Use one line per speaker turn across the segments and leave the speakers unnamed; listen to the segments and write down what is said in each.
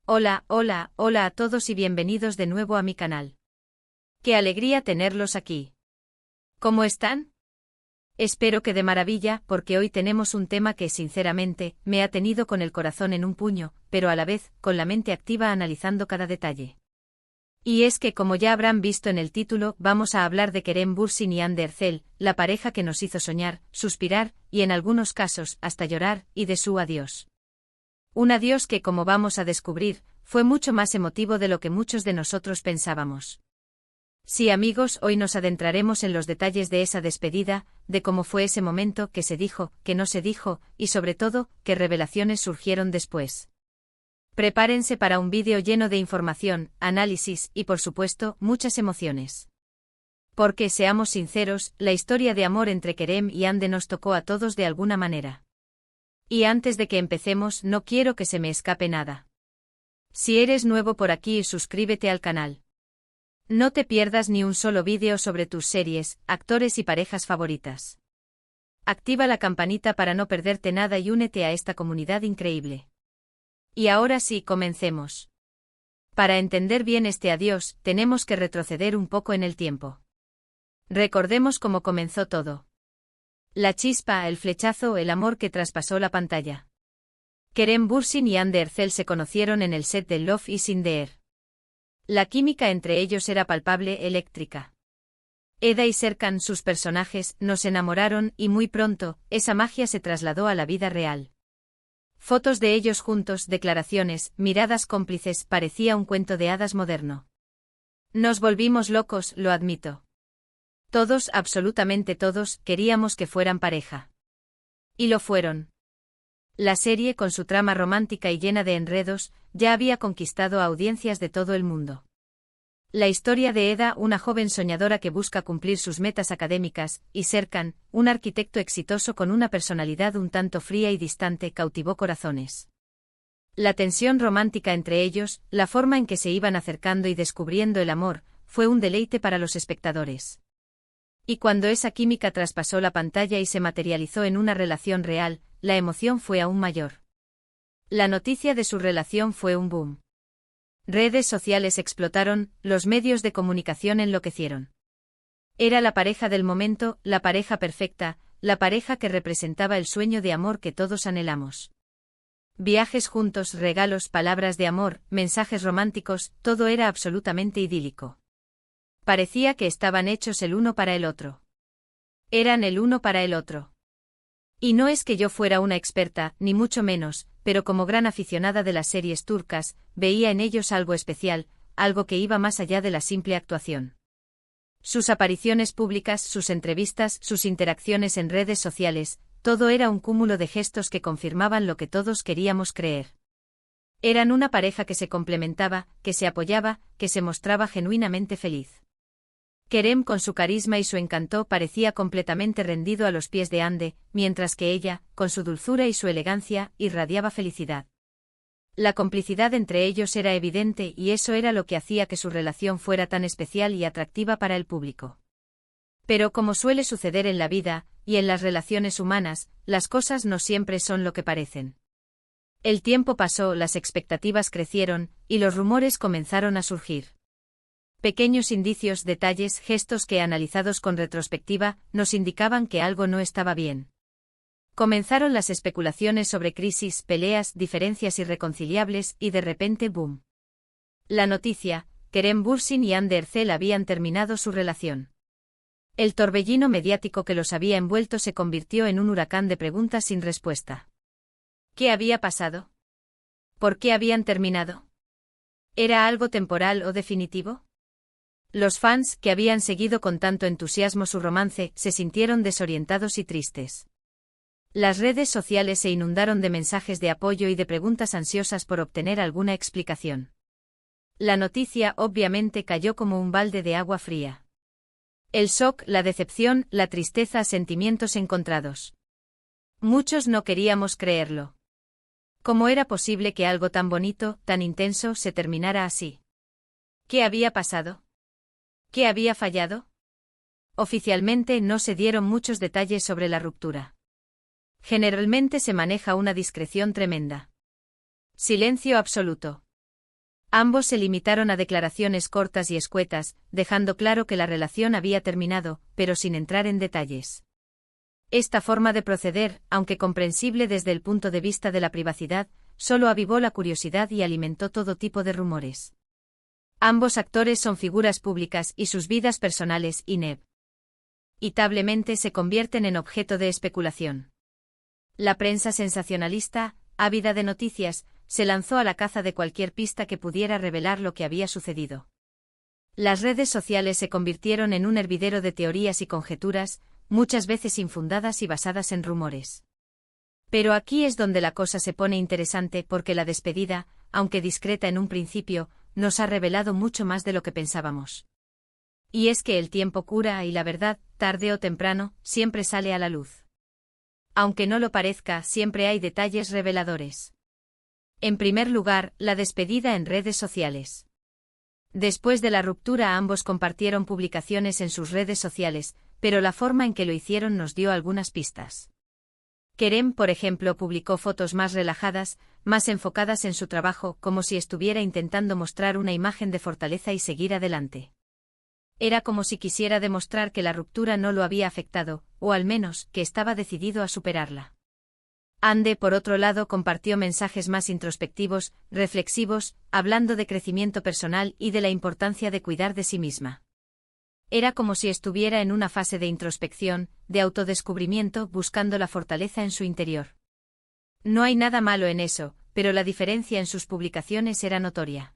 Hola, hola, hola a todos y bienvenidos de nuevo a mi canal. ¡Qué alegría tenerlos aquí! ¿Cómo están? Espero que de maravilla, porque hoy tenemos un tema que, sinceramente, me ha tenido con el corazón en un puño, pero a la vez, con la mente activa analizando cada detalle. Y es que, como ya habrán visto en el título, vamos a hablar de Kerem Bürsin y Hande Erçel, la pareja que nos hizo soñar, suspirar, y en algunos casos, hasta llorar, y de su adiós. Un adiós que, como vamos a descubrir, fue mucho más emotivo de lo que muchos de nosotros pensábamos. Sí, amigos, hoy nos adentraremos en los detalles de esa despedida, de cómo fue ese momento, qué se dijo, qué no se dijo, y sobre todo, qué revelaciones surgieron después. Prepárense para un vídeo lleno de información, análisis y, por supuesto, muchas emociones. Porque, seamos sinceros, la historia de amor entre Kerem y Hande nos tocó a todos de alguna manera. Y antes de que empecemos, no quiero que se me escape nada. Si eres nuevo por aquí, suscríbete al canal. No te pierdas ni un solo vídeo sobre tus series, actores y parejas favoritas. Activa la campanita para no perderte nada y únete a esta comunidad increíble. Y ahora sí, comencemos. Para entender bien este adiós, tenemos que retroceder un poco en el tiempo. Recordemos cómo comenzó todo. La chispa, el flechazo, el amor que traspasó la pantalla. Kerem Bürsin y Hande Erçel se conocieron en el set de Love is in the Air. La química entre ellos era palpable, eléctrica. Eda y Serkan, sus personajes, nos enamoraron y muy pronto, esa magia se trasladó a la vida real. Fotos de ellos juntos, declaraciones, miradas cómplices, parecía un cuento de hadas moderno. Nos volvimos locos, lo admito. Todos, absolutamente todos, queríamos que fueran pareja. Y lo fueron. La serie, con su trama romántica y llena de enredos, ya había conquistado a audiencias de todo el mundo. La historia de Eda, una joven soñadora que busca cumplir sus metas académicas, y Serkan, un arquitecto exitoso con una personalidad un tanto fría y distante, cautivó corazones. La tensión romántica entre ellos, la forma en que se iban acercando y descubriendo el amor, fue un deleite para los espectadores. Y cuando esa química traspasó la pantalla y se materializó en una relación real, la emoción fue aún mayor. La noticia de su relación fue un boom. Redes sociales explotaron, los medios de comunicación enloquecieron. Era la pareja del momento, la pareja perfecta, la pareja que representaba el sueño de amor que todos anhelamos. Viajes juntos, regalos, palabras de amor, mensajes románticos, todo era absolutamente idílico. Parecía que estaban hechos el uno para el otro. Eran el uno para el otro. Y no es que yo fuera una experta, ni mucho menos, pero como gran aficionada de las series turcas, veía en ellos algo especial, algo que iba más allá de la simple actuación. Sus apariciones públicas, sus entrevistas, sus interacciones en redes sociales, todo era un cúmulo de gestos que confirmaban lo que todos queríamos creer. Eran una pareja que se complementaba, que se apoyaba, que se mostraba genuinamente feliz. Kerem, con su carisma y su encanto, parecía completamente rendido a los pies de Hande, mientras que ella, con su dulzura y su elegancia, irradiaba felicidad. La complicidad entre ellos era evidente y eso era lo que hacía que su relación fuera tan especial y atractiva para el público. Pero como suele suceder en la vida, y en las relaciones humanas, las cosas no siempre son lo que parecen. El tiempo pasó, las expectativas crecieron, y los rumores comenzaron a surgir. Pequeños indicios, detalles, gestos que, analizados con retrospectiva, nos indicaban que algo no estaba bien. Comenzaron las especulaciones sobre crisis, peleas, diferencias irreconciliables y de repente ¡boom! La noticia: Kerem Bürsin y Hande Erçel habían terminado su relación. El torbellino mediático que los había envuelto se convirtió en un huracán de preguntas sin respuesta. ¿Qué había pasado? ¿Por qué habían terminado? ¿Era algo temporal o definitivo? Los fans, que habían seguido con tanto entusiasmo su romance, se sintieron desorientados y tristes. Las redes sociales se inundaron de mensajes de apoyo y de preguntas ansiosas por obtener alguna explicación. La noticia, obviamente, cayó como un balde de agua fría. El shock, la decepción, la tristeza, sentimientos encontrados. Muchos no queríamos creerlo. ¿Cómo era posible que algo tan bonito, tan intenso, se terminara así? ¿Qué había pasado? ¿Qué había fallado? Oficialmente no se dieron muchos detalles sobre la ruptura. Generalmente se maneja una discreción tremenda. Silencio absoluto. Ambos se limitaron a declaraciones cortas y escuetas, dejando claro que la relación había terminado, pero sin entrar en detalles. Esta forma de proceder, aunque comprensible desde el punto de vista de la privacidad, solo avivó la curiosidad y alimentó todo tipo de rumores. Ambos actores son figuras públicas y sus vidas personales inevitablemente se convierten en objeto de especulación. La prensa sensacionalista, ávida de noticias, se lanzó a la caza de cualquier pista que pudiera revelar lo que había sucedido. Las redes sociales se convirtieron en un hervidero de teorías y conjeturas, muchas veces infundadas y basadas en rumores. Pero aquí es donde la cosa se pone interesante porque la despedida, aunque discreta en un principio, nos ha revelado mucho más de lo que pensábamos. Y es que el tiempo cura y la verdad, tarde o temprano, siempre sale a la luz. Aunque no lo parezca, siempre hay detalles reveladores. En primer lugar, la despedida en redes sociales. Después de la ruptura ambos compartieron publicaciones en sus redes sociales, pero la forma en que lo hicieron nos dio algunas pistas. Kerem, por ejemplo, publicó fotos más relajadas, más enfocadas en su trabajo, como si estuviera intentando mostrar una imagen de fortaleza y seguir adelante. Era como si quisiera demostrar que la ruptura no lo había afectado, o al menos, que estaba decidido a superarla. Ande, por otro lado, compartió mensajes más introspectivos, reflexivos, hablando de crecimiento personal y de la importancia de cuidar de sí misma. Era como si estuviera en una fase de introspección, de autodescubrimiento, buscando la fortaleza en su interior. No hay nada malo en eso, pero la diferencia en sus publicaciones era notoria.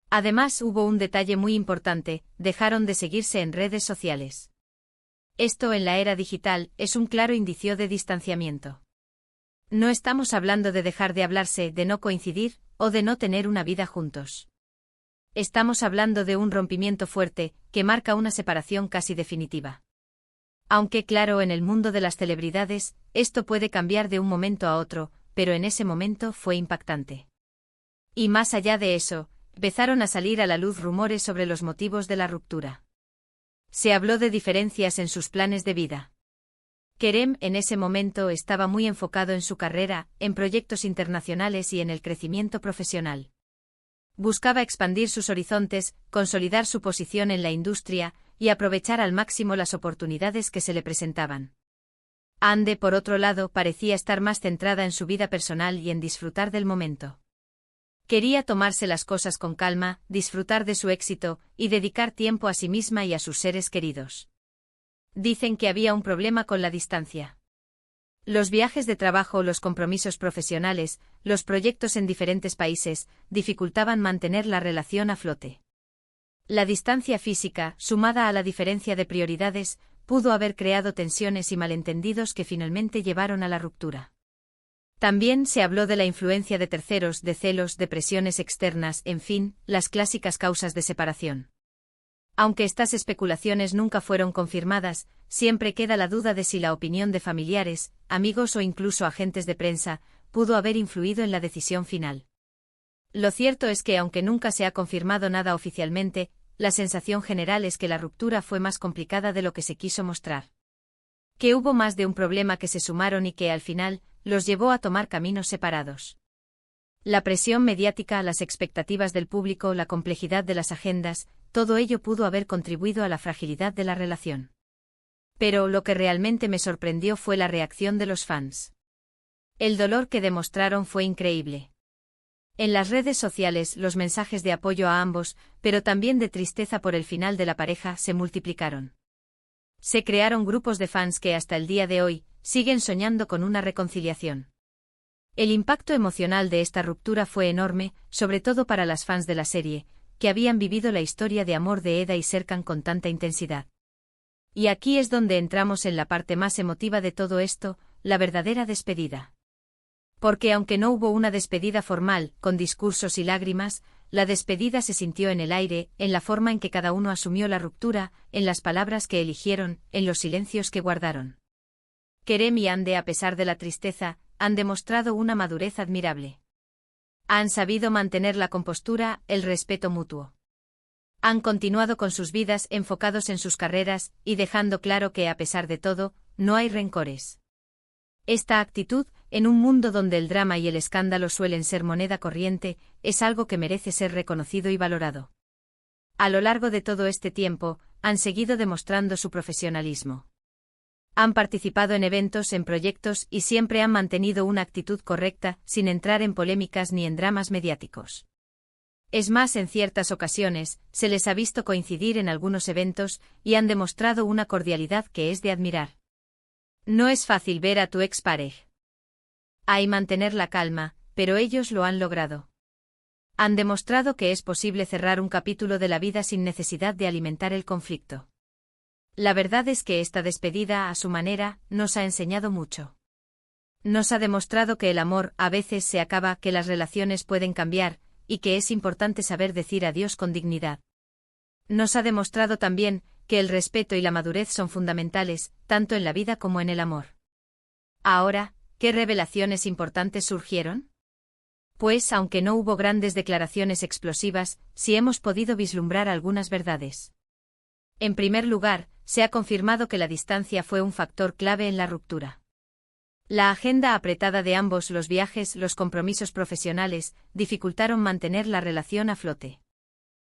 Además, hubo un detalle muy importante: dejaron de seguirse en redes sociales. Esto en la era digital es un claro indicio de distanciamiento. No estamos hablando de dejar de hablarse, de no coincidir, o de no tener una vida juntos. Estamos hablando de un rompimiento fuerte, que marca una separación casi definitiva. Aunque claro, en el mundo de las celebridades, esto puede cambiar de un momento a otro, pero en ese momento fue impactante. Y más allá de eso, empezaron a salir a la luz rumores sobre los motivos de la ruptura. Se habló de diferencias en sus planes de vida. Kerem en ese momento estaba muy enfocado en su carrera, en proyectos internacionales y en el crecimiento profesional. Buscaba expandir sus horizontes, consolidar su posición en la industria y aprovechar al máximo las oportunidades que se le presentaban. Ande, por otro lado, parecía estar más centrada en su vida personal y en disfrutar del momento. Quería tomarse las cosas con calma, disfrutar de su éxito y dedicar tiempo a sí misma y a sus seres queridos. Dicen que había un problema con la distancia. Los viajes de trabajo, los compromisos profesionales, los proyectos en diferentes países, dificultaban mantener la relación a flote. La distancia física, sumada a la diferencia de prioridades, pudo haber creado tensiones y malentendidos que finalmente llevaron a la ruptura. También se habló de la influencia de terceros, de celos, de presiones externas, en fin, las clásicas causas de separación. Aunque estas especulaciones nunca fueron confirmadas, siempre queda la duda de si la opinión de familiares, amigos o incluso agentes de prensa pudo haber influido en la decisión final. Lo cierto es que aunque nunca se ha confirmado nada oficialmente, la sensación general es que la ruptura fue más complicada de lo que se quiso mostrar. Que hubo más de un problema que se sumaron y que al final los llevó a tomar caminos separados. La presión mediática, las expectativas del público, la complejidad de las agendas, todo ello pudo haber contribuido a la fragilidad de la relación. Pero lo que realmente me sorprendió fue la reacción de los fans. El dolor que demostraron fue increíble. En las redes sociales los mensajes de apoyo a ambos, pero también de tristeza por el final de la pareja, se multiplicaron. Se crearon grupos de fans que hasta el día de hoy siguen soñando con una reconciliación. El impacto emocional de esta ruptura fue enorme, sobre todo para las fans de la serie, que habían vivido la historia de amor de Eda y Serkan con tanta intensidad. Y aquí es donde entramos en la parte más emotiva de todo esto, la verdadera despedida. Porque aunque no hubo una despedida formal, con discursos y lágrimas, la despedida se sintió en el aire, en la forma en que cada uno asumió la ruptura, en las palabras que eligieron, en los silencios que guardaron. Kerem y Ande, a pesar de la tristeza, han demostrado una madurez admirable. Han sabido mantener la compostura, el respeto mutuo. Han continuado con sus vidas enfocados en sus carreras y dejando claro que, a pesar de todo, no hay rencores. Esta actitud, en un mundo donde el drama y el escándalo suelen ser moneda corriente, es algo que merece ser reconocido y valorado. A lo largo de todo este tiempo, han seguido demostrando su profesionalismo. Han participado en eventos, en proyectos y siempre han mantenido una actitud correcta, sin entrar en polémicas ni en dramas mediáticos. Es más, en ciertas ocasiones, se les ha visto coincidir en algunos eventos y han demostrado una cordialidad que es de admirar. No es fácil ver a tu expareja y mantener la calma, pero ellos lo han logrado. Han demostrado que es posible cerrar un capítulo de la vida sin necesidad de alimentar el conflicto. La verdad es que esta despedida, a su manera, nos ha enseñado mucho. Nos ha demostrado que el amor a veces se acaba, que las relaciones pueden cambiar, y que es importante saber decir adiós con dignidad. Nos ha demostrado también que el respeto y la madurez son fundamentales, tanto en la vida como en el amor. Ahora, ¿qué revelaciones importantes surgieron? Pues, aunque no hubo grandes declaraciones explosivas, sí hemos podido vislumbrar algunas verdades. En primer lugar, se ha confirmado que la distancia fue un factor clave en la ruptura. La agenda apretada de ambos, los viajes, los compromisos profesionales, dificultaron mantener la relación a flote.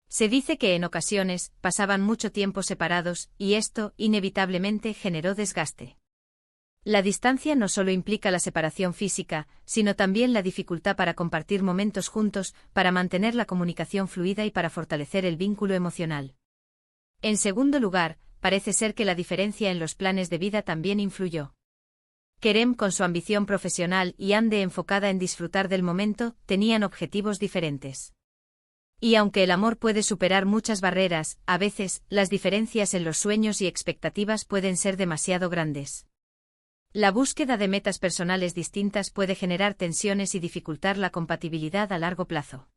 Se dice que en ocasiones pasaban mucho tiempo separados, y esto, inevitablemente, generó desgaste. La distancia no solo implica la separación física, sino también la dificultad para compartir momentos juntos, para mantener la comunicación fluida y para fortalecer el vínculo emocional. En segundo lugar, parece ser que la diferencia en los planes de vida también influyó. Kerem, con su ambición profesional y Ande, enfocada en disfrutar del momento, tenían objetivos diferentes. Y aunque el amor puede superar muchas barreras, a veces, las diferencias en los sueños y expectativas pueden ser demasiado grandes. La búsqueda de metas personales distintas puede generar tensiones y dificultar la compatibilidad a largo plazo.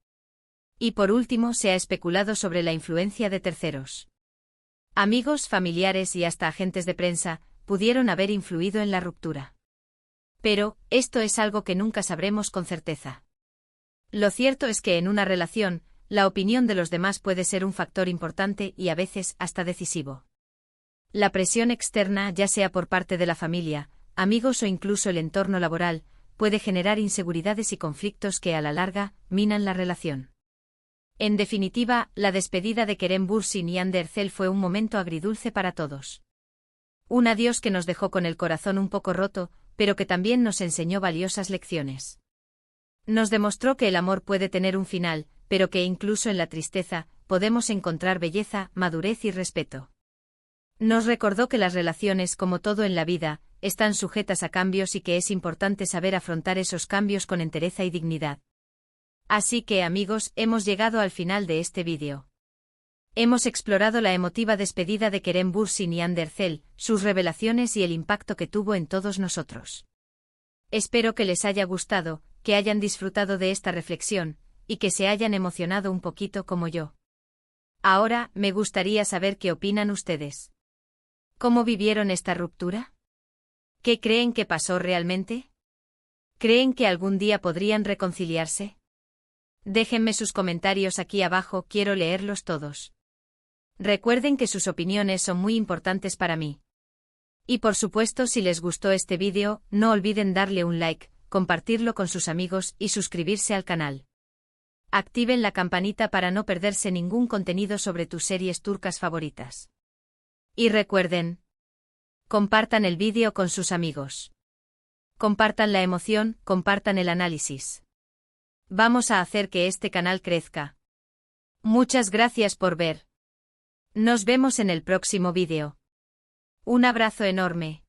Y por último, se ha especulado sobre la influencia de terceros. Amigos, familiares y hasta agentes de prensa pudieron haber influido en la ruptura. Pero, esto es algo que nunca sabremos con certeza. Lo cierto es que en una relación, la opinión de los demás puede ser un factor importante y a veces hasta decisivo. La presión externa, ya sea por parte de la familia, amigos o incluso el entorno laboral, puede generar inseguridades y conflictos que a la larga minan la relación. En definitiva, la despedida de Kerem Bürsin y Hande Erçel fue un momento agridulce para todos. Un adiós que nos dejó con el corazón un poco roto, pero que también nos enseñó valiosas lecciones. Nos demostró que el amor puede tener un final, pero que incluso en la tristeza podemos encontrar belleza, madurez y respeto. Nos recordó que las relaciones, como todo en la vida, están sujetas a cambios y que es importante saber afrontar esos cambios con entereza y dignidad. Así que, amigos, hemos llegado al final de este vídeo. Hemos explorado la emotiva despedida de Kerem Bürsin y Hande Erçel, sus revelaciones y el impacto que tuvo en todos nosotros. Espero que les haya gustado, que hayan disfrutado de esta reflexión, y que se hayan emocionado un poquito como yo. Ahora, me gustaría saber qué opinan ustedes. ¿Cómo vivieron esta ruptura? ¿Qué creen que pasó realmente? ¿Creen que algún día podrían reconciliarse? Déjenme sus comentarios aquí abajo, quiero leerlos todos. Recuerden que sus opiniones son muy importantes para mí. Y por supuesto, si les gustó este vídeo, no olviden darle un like, compartirlo con sus amigos y suscribirse al canal. Activen la campanita para no perderse ningún contenido sobre tus series turcas favoritas. Y recuerden, compartan el vídeo con sus amigos. Compartan la emoción, compartan el análisis. Vamos a hacer que este canal crezca. Muchas gracias por ver. Nos vemos en el próximo vídeo. Un abrazo enorme.